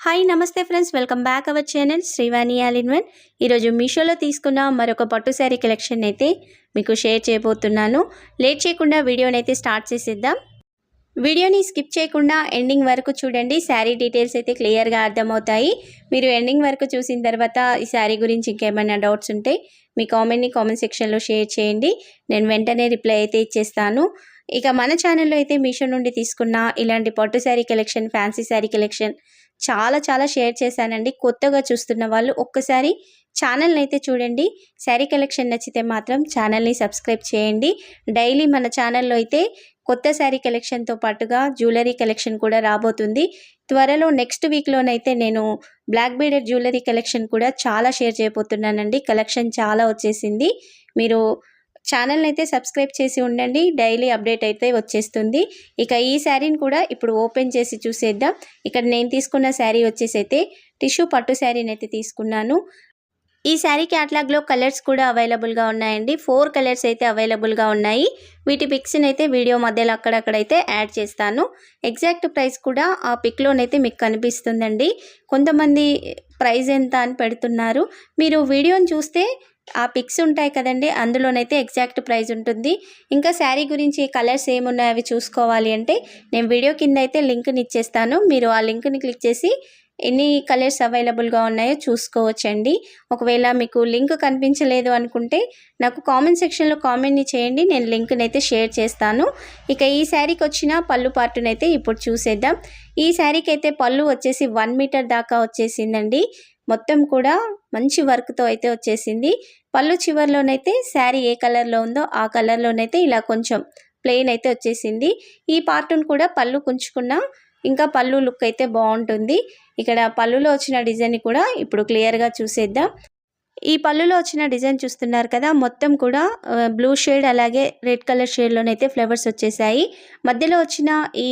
Hi నమస్తే friends, welcome back our channel Srivani all in one. ఈరోజు మీషోలో తీసుకున్న మరొక పట్టు శారీ కలెక్షన్ అయితే మీకు షేర్ చేయబోతున్నాను. లేట్ చేయకుండా వీడియోని అయితే స్టార్ట్ చేసేద్దాం. వీడియోని స్కిప్ చేయకుండా ఎండింగ్ వరకు చూడండి. శారీ డీటెయిల్స్ అయితే క్లియర్గా అర్థమవుతాయి. మీరు ఎండింగ్ వరకు చూసిన తర్వాత ఈ శారీ గురించి ఇంకేమైనా డౌట్స్ ఉంటే మీ కామెంట్ సెక్షన్లో షేర్ చేయండి. నేను వెంటనే రిప్లై అయితే ఇచ్చేస్తాను. ఇక మన ఛానల్లో అయితే మీషో నుండి తీసుకున్న ఇలాంటి పట్టు sari collection, fancy sari collection చాలా షేర్ చేశానండి. కొత్తగా చూస్తున్న వాళ్ళు ఒక్కసారి ఛానల్ని అయితే చూడండి. శారీ కలెక్షన్ నచ్చితే మాత్రం ఛానల్ని సబ్స్క్రైబ్ చేయండి. డైలీ మన ఛానల్లో అయితే కొత్త శారీ కలెక్షన్తో పాటుగా జ్యువెలరీ కలెక్షన్ కూడా రాబోతుంది. త్వరలో నెక్స్ట్ వీక్లోనైతే నేను బ్లాక్ బీడెడ్ జ్యువెలరీ కలెక్షన్ కూడా చాలా షేర్ చేయబోతున్నానండి. కలెక్షన్ చాలా వచ్చేసింది. మీరు ఛానల్ని అయితే సబ్స్క్రైబ్ చేసి ఉండండి. డైలీ అప్డేట్ అయితే వచ్చేస్తుంది. ఇక ఈ శారీని కూడా ఇప్పుడు ఓపెన్ చేసి చూసేద్దాం. ఇక్కడ నేను తీసుకున్న శారీ వచ్చేసి అయితే టిష్యూ పట్టు శారీని అయితే తీసుకున్నాను. ఈ శారీ క్యాటలాగ్లో కలర్స్ కూడా అవైలబుల్గా ఉన్నాయండి. 4 కలర్స్ అయితే అవైలబుల్గా ఉన్నాయి. వీటి పిక్స్ని అయితే వీడియో మధ్యలో అక్కడక్కడైతే యాడ్ చేస్తాను. ఎగ్జాక్ట్ ప్రైస్ కూడా ఆ పిక్లోనైతే మీకు కనిపిస్తుందండి. కొంతమంది ప్రైస్ ఎంత అని పెడుతున్నారు. మీరు వీడియోని చూస్తే ఆ పిక్స్ ఉంటాయి కదండి, అందులోనైతే ఎగ్జాక్ట్ ప్రైస్ ఉంటుంది. ఇంకా శారీ గురించి కలర్స్ ఏమున్నాయి అవి చూసుకోవాలి అంటే నేను వీడియో కింద అయితే లింక్ని ఇచ్చేస్తాను. మీరు ఆ లింక్ని క్లిక్ చేసి ఎన్ని కలర్స్ అవైలబుల్గా ఉన్నాయో చూసుకోవచ్చండి. ఒకవేళ మీకు లింక్ కనిపించలేదు అనుకుంటే నాకు కామెంట్ సెక్షన్లో కామెంట్ని చేయండి. నేను లింక్ని అయితే షేర్ చేస్తాను. ఇక ఈ శారీకి వచ్చిన పళ్ళు పార్టును అయితే ఇప్పుడు చూసేద్దాం. ఈ శారీకి అయితే పళ్ళు వచ్చేసి 1 మీటర్ దాకా వచ్చేసిందండి. మొత్తం కూడా మంచి వర్క్తో అయితే వచ్చేసింది. పళ్ళు చివరిలోనైతే శారీ ఏ కలర్లో ఉందో ఆ కలర్లోనైతే ఇలా కొంచెం ప్లెయిన్ అయితే వచ్చేసింది. ఈ పార్టును కూడా పళ్ళు కుంచుకున్న ఇంకా పళ్ళు లుక్ అయితే బాగుంటుంది. ఇక్కడ పళ్ళులో వచ్చిన డిజైన్ కూడా ఇప్పుడు క్లియర్గా చూసేద్దాం. ఈ పళ్ళులో వచ్చిన డిజైన్ చూస్తున్నారు కదా, మొత్తం కూడా బ్లూ షేడ్ అలాగే రెడ్ కలర్ షేడ్లోనైతే ఫ్లవర్స్ వచ్చేసాయి. మధ్యలో వచ్చిన ఈ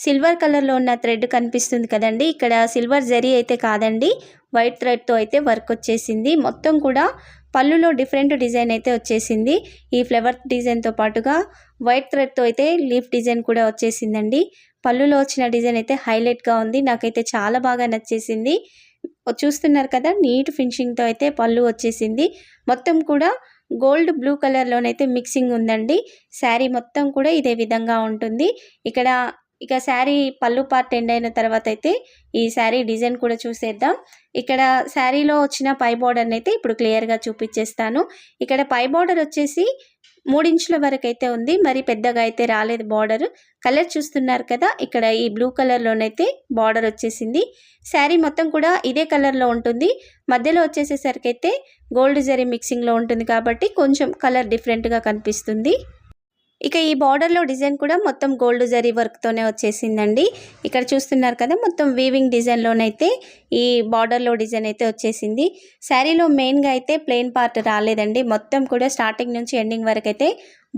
సిల్వర్ కలర్లో ఉన్న థ్రెడ్ కనిపిస్తుంది కదండి, ఇక్కడ సిల్వర్ జరీ అయితే కాదండి, వైట్ థ్రెడ్తో అయితే వర్క్ వచ్చేసింది. మొత్తం కూడా పళ్ళులో డిఫరెంట్ డిజైన్ అయితే వచ్చేసింది. ఈ ఫ్లవర్ డిజైన్తో పాటుగా వైట్ థ్రెడ్తో అయితే లీఫ్ డిజైన్ కూడా వచ్చేసిందండి. పళ్ళులో వచ్చిన డిజైన్ అయితే హైలైట్గా ఉంది. నాకైతే చాలా బాగా నచ్చేసింది. చూస్తున్నారు కదా, నీట్ ఫినిషింగ్తో అయితే పళ్ళు వచ్చేసింది. మొత్తం కూడా గోల్డ్ బ్లూ కలర్లోనైతే మిక్సింగ్ ఉందండి. శారీ మొత్తం కూడా ఇదే విధంగా ఉంటుంది. ఇక శారీ పళ్ళు పార్ట్ ఎండ్ అయిన తర్వాత అయితే ఈ శారీ డిజైన్ కూడా చూసేద్దాం. ఇక్కడ శారీలో వచ్చిన పై బార్డర్ని అయితే ఇప్పుడు క్లియర్గా చూపించేస్తాను. ఇక్కడ పై బార్డర్ వచ్చేసి 3 ఇంచుల వరకు అయితే ఉంది. మరి పెద్దగా అయితే రాలేదు బార్డర్. కలర్ చూస్తున్నారు కదా, ఇక్కడ ఈ బ్లూ కలర్లోనైతే బార్డర్ వచ్చేసింది. శారీ మొత్తం కూడా ఇదే కలర్లో ఉంటుంది. మధ్యలో వచ్చేసేసరికి అయితే గోల్డ్ జరీ మిక్సింగ్లో ఉంటుంది కాబట్టి కొంచెం కలర్ డిఫరెంట్గా కనిపిస్తుంది. ఇక ఈ బార్డర్లో డిజైన్ కూడా మొత్తం గోల్డ్ జరీ వర్క్తోనే వచ్చేసిందండి. ఇక్కడ చూస్తున్నారు కదా, మొత్తం వీవింగ్ డిజైన్లోనైతే ఈ బార్డర్లో డిజైన్ అయితే వచ్చేసింది. శారీలో మెయిన్గా అయితే ప్లెయిన్ పార్ట్ రాలేదండి. మొత్తం కూడా స్టార్టింగ్ నుంచి ఎండింగ్ వరకు అయితే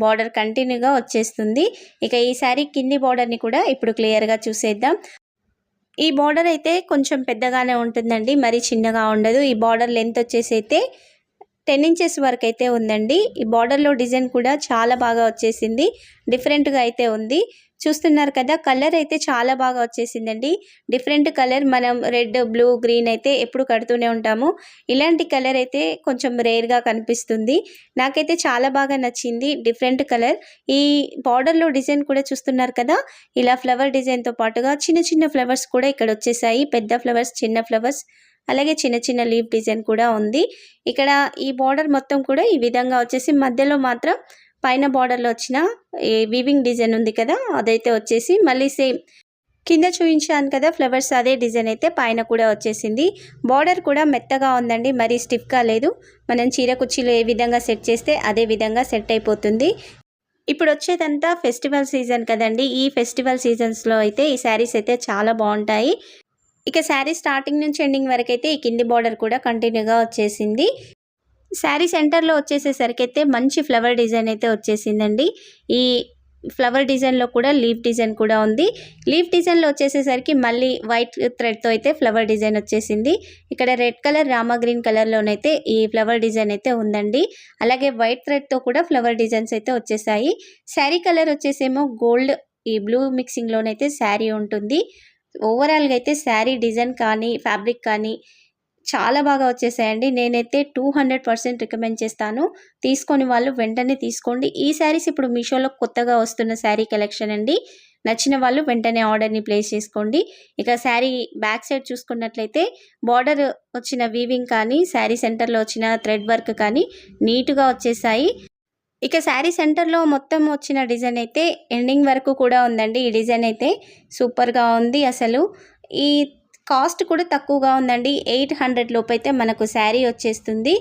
బార్డర్ కంటిన్యూగా వచ్చేస్తుంది. ఇక ఈ శారీ కింది బార్డర్ని కూడా ఇప్పుడు క్లియర్గా చూసేద్దాం. ఈ బార్డర్ అయితే కొంచెం పెద్దగానే ఉంటుందండి, మరీ చిన్నగా ఉండదు. ఈ బార్డర్ లెంత్ వచ్చేసి అయితే 10 ఇంచెస్ వరకు అయితే ఉందండి. ఈ బార్డర్లో డిజైన్ కూడా చాలా బాగా వచ్చేసింది. డిఫరెంట్గా అయితే ఉంది. చూస్తున్నారు కదా, కలర్ అయితే చాలా బాగా వచ్చేసిందండి. డిఫరెంట్ కలర్, మనం రెడ్, బ్లూ, గ్రీన్ అయితే ఎప్పుడు కడుతూనే ఉంటాము. ఇలాంటి కలర్ అయితే కొంచెం రేర్గా కనిపిస్తుంది. నాకైతే చాలా బాగా నచ్చింది డిఫరెంట్ కలర్. ఈ బార్డర్లో డిజైన్ కూడా చూస్తున్నారు కదా, ఇలా ఫ్లవర్ డిజైన్తో పాటుగా చిన్న ఫ్లవర్స్ కూడా ఇక్కడ వచ్చేసాయి. పెద్ద ఫ్లవర్స్, చిన్న ఫ్లవర్స్, అలాగే చిన్న లీఫ్ డిజైన్ కూడా ఉంది. ఇక్కడ ఈ బార్డర్ మొత్తం కూడా ఈ విధంగా వచ్చేసి మధ్యలో మాత్రం పైన బార్డర్లో వచ్చిన ఈ వీవింగ్ డిజైన్ ఉంది కదా, అదైతే వచ్చేసి మళ్ళీ సేమ్ కింద చూపించాను కదా ఫ్లవర్స్, అదే డిజైన్ అయితే పైన కూడా వచ్చేసింది. బార్డర్ కూడా మెత్తగా ఉందండి, మరీ స్టిఫ్గా లేదు. మనం చీర కుర్చీలో ఏ విధంగా సెట్ చేస్తే అదే విధంగా సెట్ అయిపోతుంది. ఇప్పుడు వచ్చేదంతా ఫెస్టివల్ సీజన్ కదండి. ఈ ఫెస్టివల్ సీజన్స్లో అయితే ఈ శారీస్ అయితే చాలా బాగుంటాయి. ఇక శారీ స్టార్టింగ్ నుంచి ఎండింగ్ వరకు అయితే ఈ కింది బార్డర్ కూడా కంటిన్యూగా వచ్చేసింది. శారీ సెంటర్లో వచ్చేసేసరికి అయితే మంచి ఫ్లవర్ డిజైన్ అయితే వచ్చేసిందండి. ఈ ఫ్లవర్ డిజైన్లో కూడా లీఫ్ డిజైన్ కూడా ఉంది. లీఫ్ డిజైన్లో వచ్చేసేసరికి మళ్ళీ వైట్ థ్రెడ్తో అయితే ఫ్లవర్ డిజైన్ వచ్చేసింది. ఇక్కడ రెడ్ కలర్, రామా గ్రీన్ కలర్లోనైతే ఈ ఫ్లవర్ డిజైన్ అయితే ఉందండి. అలాగే వైట్ థ్రెడ్తో కూడా ఫ్లవర్ డిజైన్స్ అయితే వచ్చేసాయి. శారీ కలర్ వచ్చేసేమో గోల్డ్, ఈ బ్లూ మిక్సింగ్లోనైతే శారీ ఉంటుంది. ఓవరాల్గా అయితే శారీ డిజైన్ కానీ ఫ్యాబ్రిక్ కానీ చాలా బాగా వచ్చేసాయండి. నేనైతే 200% రికమెండ్ చేస్తాను. తీసుకొని వాళ్ళు వెంటనే తీసుకోండి. ఈ శారీస్ ఇప్పుడు మీషోలో కొత్తగా వస్తున్న శారీ కలెక్షన్ అండి. నచ్చిన వాళ్ళు వెంటనే ఆర్డర్ని ప్లేస్ చేసుకోండి. ఇక శారీ బ్యాక్ సైడ్ చూసుకున్నట్లయితే బార్డర్ వచ్చిన వీవింగ్ కానీ శారీ సెంటర్లో వచ్చిన థ్రెడ్ వర్క్ కానీ నీట్గా వచ్చేసాయి. ఇక శారీ సెంటర్లో మొత్తం వచ్చిన డిజైన్ అయితే ఎండింగ్ వరకు కూడా ఉందండి. ఈ డిజైన్ అయితే సూపర్గా ఉంది. అసలు ఈ కాస్ట్ కూడా తక్కువగా ఉందండి. 800 లోపు అయితే మనకు శారీ వచ్చేస్తుంది.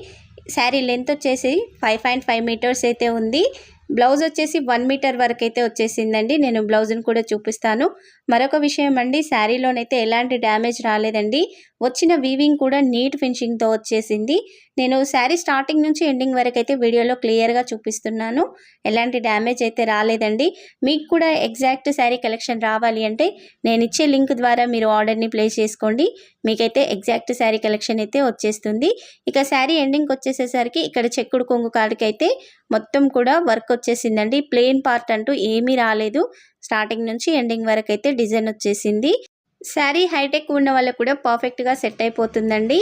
శారీ లెంత్ వచ్చేసి 5.5 మీటర్స్ అయితే ఉంది. బ్లౌజ్ వచ్చేసి 1 మీటర్ వరకు అయితే వచ్చేసిందండి. నేను బ్లౌజ్ని కూడా చూపిస్తాను. మరొక విషయం అండి, శారీలోనైతే ఎలాంటి డ్యామేజ్ రాలేదండి. వచ్చిన వీవింగ్ కూడా నీట్ ఫినిషింగ్తో వచ్చేసింది. నేను శారీ స్టార్టింగ్ నుంచి ఎండింగ్ వరకు అయితే వీడియోలో క్లియర్గా చూపిస్తున్నాను. ఎలాంటి డ్యామేజ్ అయితే రాలేదండి. మీకు కూడా ఎగ్జాక్ట్ శారీ కలెక్షన్ రావాలి అంటే నేను ఇచ్చే లింక్ ద్వారా మీరు ఆర్డర్ని ప్లేస్ చేసుకోండి. మీకైతే ఎగ్జాక్ట్ శారీ కలెక్షన్ అయితే వచ్చేస్తుంది. ఇక శారీ ఎండింగ్కి వచ్చేసేసరికి ఇక్కడ చెక్కుడు కొంగు కాడికి అయితే మొత్తం కూడా వర్క్ వచ్చేసిందండి. ప్లెయిన్ పార్ట్ అంటూ ఏమీ రాలేదు. స్టార్టింగ్ నుంచి ఎండింగ్ వరకు అయితే డిజైన్ వచ్చేసింది. శారీ హైట్ ఎక్కువ ఉన్న వాళ్ళకు కూడా పర్ఫెక్ట్గా సెట్ అయిపోతుందండి.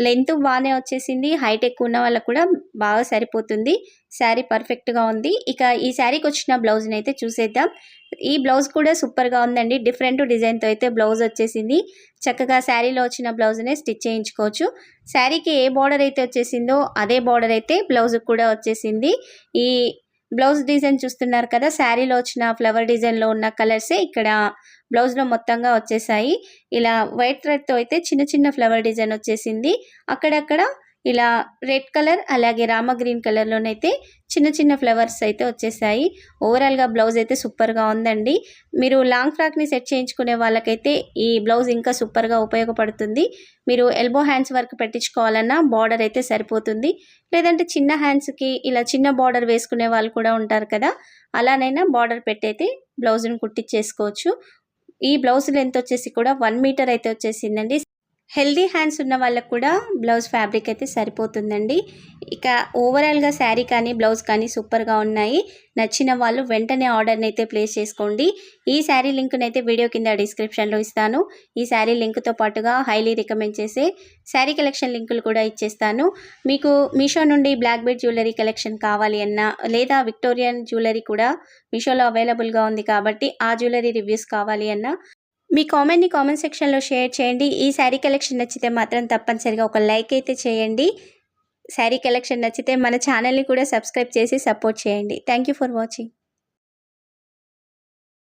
లెంత్ బాగానే వచ్చేసింది. హైట్ ఎక్కువ ఉన్న వాళ్ళకు కూడా బాగా సరిపోతుంది. శారీ పర్ఫెక్ట్గా ఉంది. ఇక ఈ శారీకి వచ్చిన బ్లౌజ్ని అయితే చూసేద్దాం. ఈ బ్లౌజ్ కూడా సూపర్గా ఉందండి. డిఫరెంట్ డిజైన్తో అయితే బ్లౌజ్ వచ్చేసింది. చక్కగా శారీలో వచ్చిన బ్లౌజ్నే స్టిచ్ చేయించుకోవచ్చు. శారీకి ఏ బార్డర్ అయితే వచ్చేసిందో అదే బార్డర్ అయితే బ్లౌజ్కి కూడా వచ్చేసింది. ఈ బ్లౌజ్ డిజైన్ చూస్తున్నారు కదా, శారీలో వచ్చిన ఫ్లవర్ డిజైన్లో ఉన్న కలర్సే ఇక్కడ బ్లౌజ్లో మొత్తంగా వచ్చేసాయి. ఇలా వైట్ థ్రెడ్తో అయితే చిన్న చిన్న ఫ్లవర్ డిజైన్ వచ్చేసింది. అక్కడక్కడ ఇలా రెడ్ కలర్ అలాగే రామ గ్రీన్ కలర్లోనైతే చిన్న చిన్న ఫ్లవర్స్ అయితే వచ్చేసాయి. ఓవరాల్గా బ్లౌజ్ అయితే సూపర్గా ఉందండి. మీరు లాంగ్ ఫ్రాక్ని సెట్ చేయించుకునే వాళ్ళకైతే ఈ బ్లౌజ్ ఇంకా సూపర్గా ఉపయోగపడుతుంది. మీరు ఎల్బో హ్యాండ్స్ వర్క్ పెట్టించుకోవాలన్నా బార్డర్ అయితే సరిపోతుంది. లేదంటే చిన్న హ్యాండ్స్కి ఇలా చిన్న బార్డర్ వేసుకునే వాళ్ళు కూడా ఉంటారు కదా, అలానైనా బార్డర్ పెట్టయితే బ్లౌజ్ని కుట్టించేసుకోవచ్చు. ఈ బ్లౌజ్ లెంత్ వచ్చేసి కూడా 1 మీటర్ అయితే వచ్చేసిందండి. హెల్దీ హ్యాండ్స్ ఉన్న వాళ్ళకు కూడా బ్లౌజ్ ఫ్యాబ్రిక్ అయితే సరిపోతుందండి. ఇక ఓవరాల్గా శారీ కానీ బ్లౌజ్ కానీ సూపర్గా ఉన్నాయి. నచ్చిన వాళ్ళు వెంటనే ఆర్డర్ని అయితే ప్లేస్ చేసుకోండి. ఈ శారీ లింక్ని అయితే వీడియో కింద డిస్క్రిప్షన్లో ఇస్తాను. ఈ శారీ లింక్తో పాటుగా హైలీ రికమెండ్ చేసే శారీ కలెక్షన్ లింకులు కూడా ఇచ్చేస్తాను. మీకు మీషో నుండి బ్లాక్ బీడ్ జ్యువెలరీ కలెక్షన్ కావాలి అన్నా లేదా విక్టోరియన్ జ్యువెలరీ కూడా మీషోలో అవైలబుల్గా ఉంది కాబట్టి ఆ జ్యువెలరీ రివ్యూస్ కావాలి అన్నా మీ కామెంట్ని కామెంట్ సెక్షన్లో షేర్ చేయండి. ఈ శారీ కలెక్షన్ నచ్చితే మాత్రం తప్పనిసరిగా ఒక లైక్ అయితే చేయండి. శారీ కలెక్షన్ నచ్చితే మన ఛానల్ని కూడా సబ్స్క్రైబ్ చేసి సపోర్ట్ చేయండి. Thank you for watching.